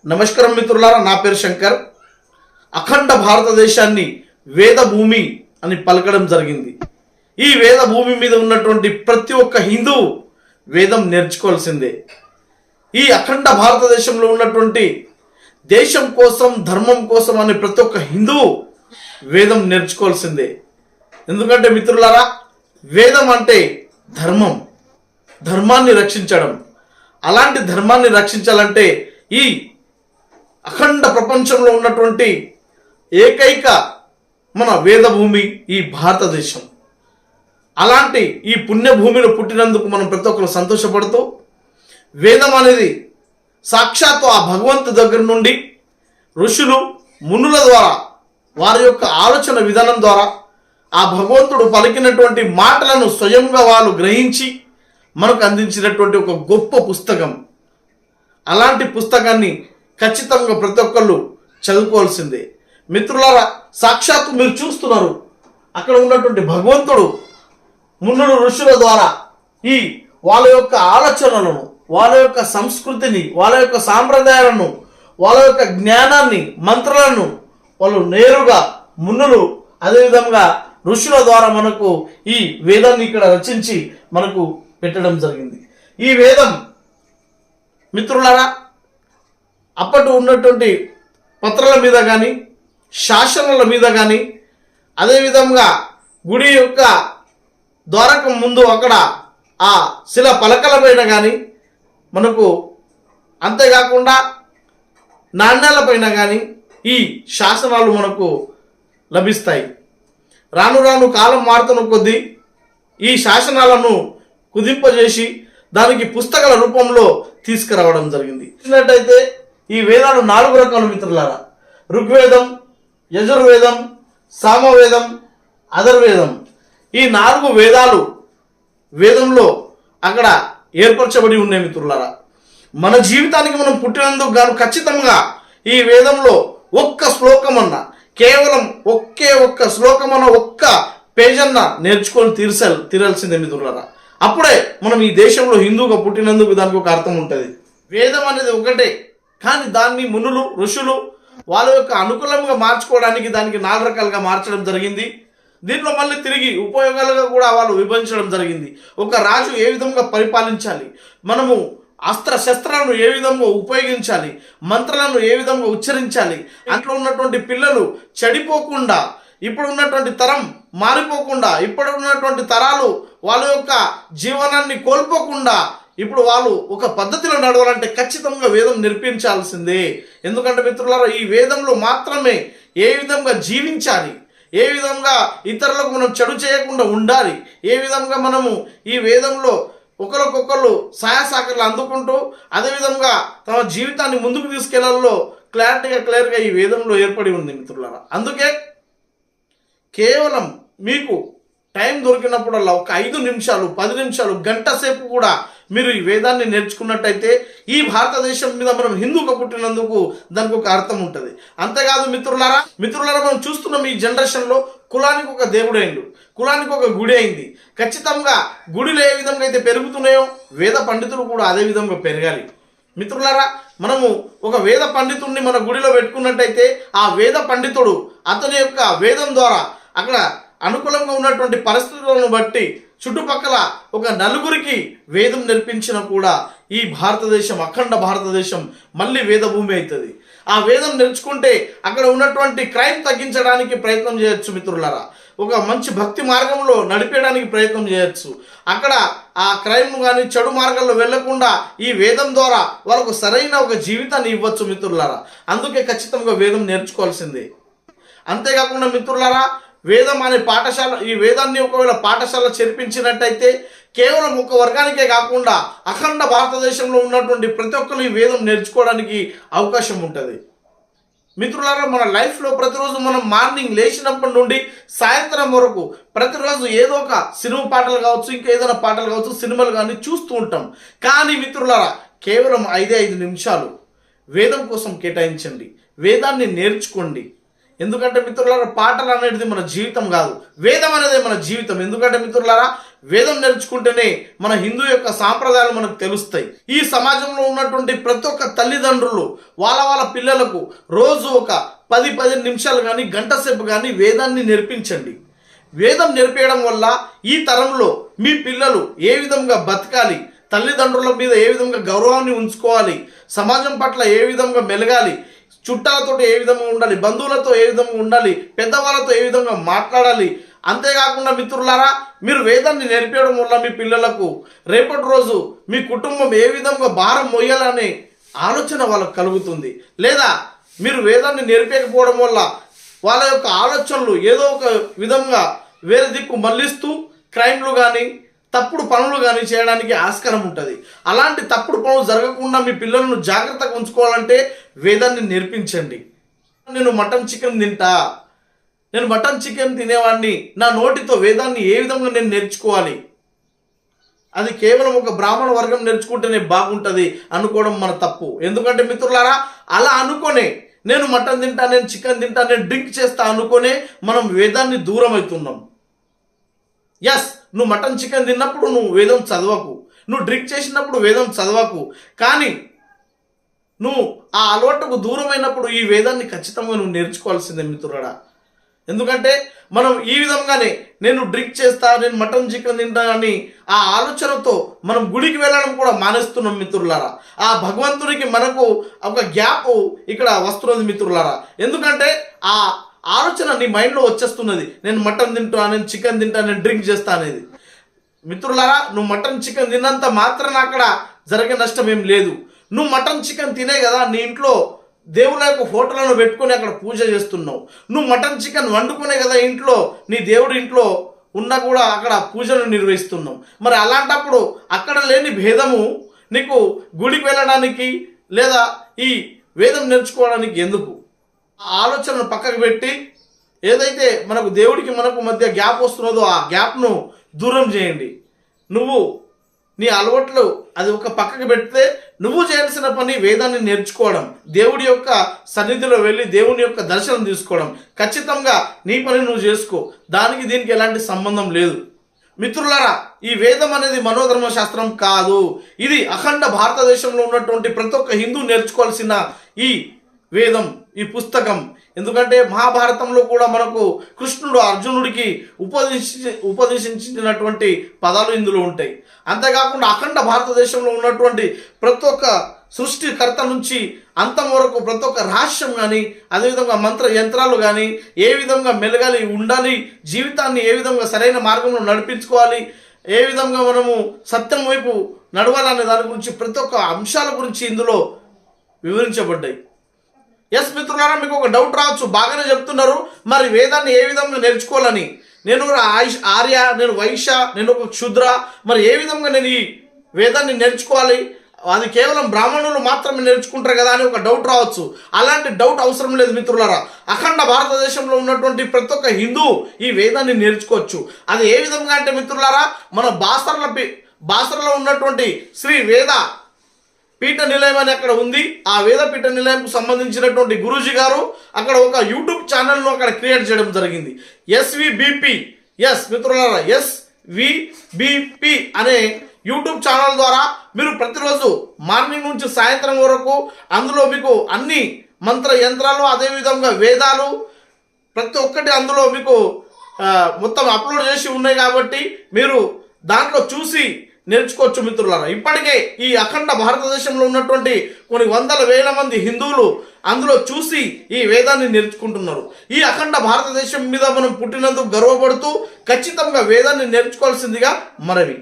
నమస్కారం మిత్రులారా, నా పేరు శంకర్. అఖండ భారతదేశాన్ని వేద భూమి అని పలకడం జరిగింది. ఈ వేద భూమి మీద ఉన్నటువంటి ప్రతి ఒక్క హిందువు వేదం నేర్చుకోవాల్సిందే. ఈ అఖండ భారతదేశంలో ఉన్నటువంటి దేశం కోసం, ధర్మం కోసం అని ప్రతి ఒక్క హిందువు వేదం నేర్చుకోవాల్సిందే. ఎందుకంటే మిత్రులారా, వేదం అంటే ధర్మం, ధర్మాన్ని రక్షించడం. అలాంటి ధర్మాన్ని రక్షించాలంటే ఈ అఖండ ప్రపంచంలో ఉన్నటువంటి ఏకైక మన వేదభూమి ఈ భారతదేశం. అలాంటి ఈ పుణ్యభూమిలో పుట్టినందుకు మనం ప్రతి ఒక్కరు సంతోషపడుతూ, వేదం అనేది సాక్షాత్తు ఆ భగవంతు దగ్గర నుండి ఋషులు మునుల ద్వారా, వారి యొక్క ఆలోచన విధానం ద్వారా ఆ భగవంతుడు పలికినటువంటి మాటలను స్వయంగా వాళ్ళు గ్రహించి మనకు అందించినటువంటి ఒక గొప్ప పుస్తకం. అలాంటి పుస్తకాన్ని ఖచ్చితంగా ప్రతి ఒక్కళ్ళు చదువుకోవాల్సిందే. మిత్రులారా, సాక్షాత్తు మీరు చూస్తున్నారు, అక్కడ ఉన్నటువంటి భగవంతుడు మునులు ఋషుల ద్వారా ఈ వాళ్ళ యొక్క ఆలోచనలను, వాళ్ళ యొక్క సంస్కృతిని, వాళ్ళ యొక్క సాంప్రదాయాలను, వాళ్ళ యొక్క జ్ఞానాన్ని, మంత్రాలను వాళ్ళు నేరుగా మునులు, అదేవిధంగా ఋషుల ద్వారా మనకు ఈ వేదాన్ని ఇక్కడ రచించి మనకు పెట్టడం జరిగింది. ఈ వేదం మిత్రులారా, అప్పటి ఉన్నటువంటి పత్రాల మీద కానీ, శాసనాల మీద కానీ, అదేవిధంగా గుడి యొక్క ద్వారకం ముందు అక్కడ ఆ శిల పలకల పైన కానీ మనకు, అంతేకాకుండా నాణ్యాల పైన కానీ ఈ శాసనాలు మనకు లభిస్తాయి. రాను రాను కాలం మారుతున్న కొద్దీ ఈ శాసనాలను కుదింపజేసి దానికి పుస్తకాల రూపంలో తీసుకురావడం జరిగింది. చూసినట్టయితే ఈ వేదాలు 4 రకాలు మిత్రులారా: ఋగ్వేదం, యజుర్వేదం, సామవేదం, అథర్వేదం. ఈ 4 వేదాలు వేదంలో అక్కడ ఏర్పరచబడి ఉన్నాయి మిత్రులారా. మన జీవితానికి మనం పుట్టినందుకు గాను ఖచ్చితంగా ఈ వేదంలో ఒక్క శ్లోకమన్నా, కేవలం ఒక్క శ్లోకమన్న, ఒక్క పేజన్న నేర్చుకొని తీరాల్సిందే మిత్రులారా. అప్పుడే మనం ఈ దేశంలో హిందువుగా పుట్టినందుకు దానికి ఒక అర్థం ఉంటుంది. వేదం అనేది ఒకటే, కానీ దాన్ని మునులు ఋషులు వాళ్ళ యొక్క అనుకూలంగా మార్చుకోవడానికి దానికి 4 రకాలుగా మార్చడం జరిగింది. దీంట్లో మళ్ళీ తిరిగి ఉపయోగాలుగా కూడా వాళ్ళు విభజించడం జరిగింది. ఒక రాజు ఏ విధంగా పరిపాలించాలి, మనము అస్త్ర శస్త్రాలను ఏ విధంగా ఉపయోగించాలి, మంత్రాలను ఏ విధంగా ఉచ్చరించాలి, అందులో ఉన్నటువంటి పిల్లలు చెడిపోకుండా, ఇప్పుడు ఉన్నటువంటి తరం మారిపోకుండా, ఇప్పుడు ఉన్నటువంటి తరాలు వాళ్ళ యొక్క జీవనాన్ని కోల్పోకుండా ఇప్పుడు వాళ్ళు ఒక పద్ధతిలో నడవాలంటే ఖచ్చితంగా వేదం నేర్పించాల్సిందే. ఎందుకంటే మిత్రులారా, ఈ వేదంలో మాత్రమే ఏ విధంగా జీవించాలి, ఏ విధంగా ఇతరులకు మనం చెడు చేయకుండా ఉండాలి, ఏ విధంగా మనము ఈ వేదంలో ఒకరికొకరు సహాయసహకారాలు అందుకుంటూ అదేవిధంగా తమ జీవితాన్ని ముందుకు తీసుకెళ్లాలో క్లియర్గా ఈ వేదంలో ఏర్పడి ఉంది మిత్రులారా. అందుకే కేవలం మీకు టైం దొరికినప్పుడల్లా ఒక 5 నిమిషాలు, 10 నిమిషాలు, గంట సేపు కూడా మీరు ఈ వేదాన్ని నేర్చుకున్నట్టయితే ఈ భారతదేశం మీద మనం హిందువుగా పుట్టినందుకు దానికి ఒక అర్థం ఉంటుంది. అంతేకాదు మిత్రులారా, మనం చూస్తున్నాం ఈ జనరేషన్లో కులానికి ఒక దేవుడు అయిండు, కులానికి ఒక గుడి అయింది. ఖచ్చితంగా గుడిలో ఏ విధంగా అయితే పెరుగుతున్నాయో వేద పండితులు కూడా అదే విధంగా పెరగాలి. మిత్రులారా, మనము ఒక వేద పండితుడిని మన గుడిలో పెట్టుకున్నట్టయితే ఆ వేద పండితుడు అతని యొక్క వేదం ద్వారా అక్కడ అనుకూలంగా ఉన్నటువంటి పరిస్థితులను బట్టి చుట్టుపక్కల ఒక 4గురికి వేదం నేర్పించిన కూడా ఈ భారతదేశం, అఖండ భారతదేశం మళ్ళీ వేదభూమి అవుతుంది. ఆ వేదం నేర్చుకుంటే అక్కడ ఉన్నటువంటి క్రైమ్ తగ్గించడానికి ప్రయత్నం చేయొచ్చు మిత్రులారా. ఒక మంచి భక్తి మార్గంలో నడిపేయడానికి ప్రయత్నం చేయొచ్చు. అక్కడ ఆ క్రైమ్ కానీ చెడు మార్గంలో వెళ్లకుండా ఈ వేదం ద్వారా వాళ్ళకు సరైన ఒక జీవితాన్ని ఇవ్వచ్చు మిత్రులారా. అందుకే ఖచ్చితంగా వేదం నేర్చుకోవాల్సిందే. అంతేకాకుండా మిత్రులారా, వేదం అనే పాఠశాల, ఈ వేదాన్ని ఒకవేళ పాఠశాల చేర్పించినట్టయితే కేవలం ఒక వర్గానికే కాకుండా అఖండ భారతదేశంలో ఉన్నటువంటి ప్రతి ఒక్కరు ఈ వేదం నేర్చుకోవడానికి అవకాశం ఉంటుంది. మిత్రులారా, మన లైఫ్లో ప్రతిరోజు మనం మార్నింగ్ లేచినప్పటి నుండి సాయంత్రం వరకు ప్రతిరోజు ఏదో ఒక సినిమా పాటలు కావచ్చు, ఇంకా ఏదైనా పాటలు కావచ్చు, సినిమాలు కానీ చూస్తూ ఉంటాం. కానీ మిత్రులారా, కేవలం 5 నిమిషాలు వేదం కోసం కేటాయించండి, వేదాన్ని నేర్చుకోండి. ఎందుకంటే మిత్రులారా, పాటలు అనేది మన జీవితం కాదు, వేదం అనేది మన జీవితం. ఎందుకంటే మిత్రులారా, వేదం నేర్చుకుంటేనే మన హిందూ యొక్క సాంప్రదాయాలు మనకు తెలుస్తాయి. ఈ సమాజంలో ఉన్నటువంటి ప్రతి ఒక్క తల్లిదండ్రులు వాళ్ళ పిల్లలకు రోజు ఒక 10-15 నిమిషాలు కానీ గంట సేపు కానీ వేదాన్ని నేర్పించండి. వేదం నేర్పించడం వల్ల ఈ తరంలో మీ పిల్లలు ఏ విధంగా బతకాలి, తల్లిదండ్రుల మీద ఏ విధంగా గౌరవాన్ని ఉంచుకోవాలి, సమాజం పట్ల ఏ విధంగా మెలగాలి, చుట్టాలతో ఏ విధంగా ఉండాలి, బంధువులతో ఏ విధంగా ఉండాలి, పెద్దవాళ్ళతో ఏ విధంగా మాట్లాడాలి. అంతేకాకుండా మిత్రులారా, మీరు వేదాన్ని నేర్పించడం వల్ల మీ పిల్లలకు రేపటి రోజు మీ కుటుంబం ఏ విధంగా భారం మోయాలనే ఆలోచన వాళ్ళకు కలుగుతుంది. లేదా మీరు వేదాన్ని నేర్పించకపోవడం వల్ల వాళ్ళ యొక్క ఆలోచనలు ఏదో ఒక విధంగా వేరే దిక్కు మళ్ళిస్తూ క్రైమ్లు కానీ తప్పుడు పనులు కానీ చేయడానికి ఆస్కారం ఉంటుంది. అలాంటి తప్పుడు పనులు జరగకుండా మీ పిల్లలను జాగ్రత్తగా ఉంచుకోవాలంటే వేదాన్ని నేర్పించండి. నేను మటన్ చికెన్ తింటా, నేను మటన్ చికెన్ తినేవాడిని, నా నోటితో వేదాన్ని ఏ విధంగా నేను నేర్చుకోవాలి, అది కేవలం ఒక బ్రాహ్మణ వర్గం నేర్చుకుంటేనే బాగుంటుంది అనుకోవడం మన తప్పు. ఎందుకంటే మిత్రులారా, అలా అనుకోనే నేను మటన్ తింటా, నేను చికెన్ తింటా, నేను డ్రింక్ చేస్తా అనుకోనే మనం వేదాన్ని దూరం అవుతున్నాం. ఎస్, నువ్వు మటన్ చికెన్ తిన్నప్పుడు నువ్వు వేదం చదవకు, నువ్వు డ్రింక్ చేసినప్పుడు వేదం చదవకు, కానీ నువ్వు ఆ అలవాటుకు దూరమైనప్పుడు ఈ వేదాన్ని ఖచ్చితంగా నువ్వు నేర్చుకోవాల్సిందే మిత్రుడా. ఎందుకంటే మనం ఈ విధంగానే నేను డ్రింక్ చేస్తా, నేను మటన్ చికెన్ తింటా అని ఆ ఆలోచనతో మనం గుడికి వెళ్ళడం కూడా మానేస్తున్నాం మిత్రులారా. ఆ భగవంతునికి మనకు ఒక గ్యాప్ ఇక్కడ వస్తున్నది మిత్రులారా. ఎందుకంటే ఆ ఆలోచన నీ మైండ్లో వచ్చేస్తున్నది, నేను మటన్ తింటా, నేను చికెన్ తింటా, నేను డ్రింక్ చేస్తా అనేది. మిత్రులారా, నువ్వు మటన్ చికెన్ తిన్నంత మాత్రాన అక్కడ జరిగే నష్టం ఏం లేదు. నువ్వు మటన్ చికెన్ తినే కదా నీ ఇంట్లో దేవుళ్ళ యొక్క ఫోటోలను పెట్టుకొని అక్కడ పూజ చేస్తున్నావు. నువ్వు మటన్ చికెన్ వండుకునే కదా ఇంట్లో నీ దేవుడి ఇంట్లో ఉన్నా కూడా అక్కడ పూజను నిర్వహిస్తున్నావు. మరి అలాంటప్పుడు అక్కడ లేని భేదము నీకు గుడికి వెళ్ళడానికి లేదా ఈ వేదం నేర్చుకోవడానికి ఎందుకు? ఆ ఆలోచనను పక్కకు పెట్టి ఏదైతే మనకు దేవుడికి మనకు మధ్య గ్యాప్ వస్తున్నదో ఆ గ్యాప్ను దూరం చేయండి. నువ్వు నీ అలవాట్లు అది ఒక పక్కకు పెడితే నువ్వు చేయాల్సిన పని వేదాన్ని నేర్చుకోవడం, దేవుడి యొక్క సన్నిధిలో వెళ్ళి దేవుని యొక్క దర్శనం తీసుకోవడం. ఖచ్చితంగా నీ పని నువ్వు చేసుకో, దానికి దీనికి ఎలాంటి సంబంధం లేదు. మిత్రులారా, ఈ వేదం అనేది మనోధర్మ శాస్త్రం కాదు, ఇది అఖండ భారతదేశంలో ఉన్నటువంటి ప్రతి ఒక్క హిందూ నేర్చుకోవాల్సిన ఈ వేదం, ఈ పుస్తకం. ఎందుకంటే మహాభారతంలో కూడా మనకు కృష్ణుడు అర్జునుడికి ఉపదేశించినటువంటి పదాలు ఇందులో ఉంటాయి. అంతేకాకుండా అఖండ భారతదేశంలో ఉన్నటువంటి ప్రతి ఒక్క సృష్టికర్త నుంచి అంతం వరకు ప్రతి ఒక్క రహస్యం కానీ, అదేవిధంగా మంత్ర యంత్రాలు కానీ, ఏ విధంగా మెలగాలి ఉండాలి, జీవితాన్ని ఏ విధంగా సరైన మార్గంలో నడిపించుకోవాలి, ఏ విధంగా మనము సత్యం వైపు నడవాలనే దాని గురించి ప్రతి ఒక్క అంశాల గురించి ఇందులో వివరించబడ్డాయి. ఎస్ మిత్రులారా, మీకు ఒక డౌట్ రావచ్చు, బాగానే చెప్తున్నారు, మరి వేదాన్ని ఏ విధంగా నేర్చుకోవాలని. నేను ఆర్య, నేను వైశ్య, నేను ఒక క్షుద్ర, మరి ఏ విధంగా నేను ఈ వేదాన్ని నేర్చుకోవాలి, అది కేవలం బ్రాహ్మణులు మాత్రమే నేర్చుకుంటారు కదా అని ఒక డౌట్ రావచ్చు. అలాంటి డౌట్ అవసరం లేదు మిత్రులారా. అఖండ భారతదేశంలో ఉన్నటువంటి ప్రతి ఒక్క హిందూ ఈ వేదాన్ని నేర్చుకోవచ్చు. అది ఏ విధంగా అంటే మిత్రులారా, మన బాసరలో ఉన్నటువంటి శ్రీ వేద పీఠ నిలయం అని అక్కడ ఉంది. ఆ వేద పీఠ నిలయంకు సంబంధించినటువంటి గురూజీ గారు అక్కడ ఒక యూట్యూబ్ ఛానల్ను అక్కడ క్రియేట్ చేయడం జరిగింది. ఎస్విబిపి, ఎస్ మిత్రులారా, ఎస్విబిపి అనే యూట్యూబ్ ఛానల్ ద్వారా మీరు ప్రతిరోజు మార్నింగ్ నుంచి సాయంత్రం వరకు అందులో మీకు అన్ని మంత్ర యంత్రాలు, అదేవిధంగా వేదాలు ప్రతి ఒక్కటి అందులో మీకు మొత్తం అప్లోడ్ చేసి ఉన్నాయి. కాబట్టి మీరు దాంట్లో చూసి నేర్చుకోవచ్చు మిత్రులారా. ఇప్పటికే ఈ అఖండ భారతదేశంలో ఉన్నటువంటి కొన్ని వందల వేల మంది హిందువులు అందులో చూసి ఈ వేదాన్ని నేర్చుకుంటున్నారు. ఈ అఖండ భారతదేశం మీద మనం పుట్టినందుకు గర్వపడుతూ ఖచ్చితంగా వేదాన్ని నేర్చుకోవాల్సిందిగా మనవి.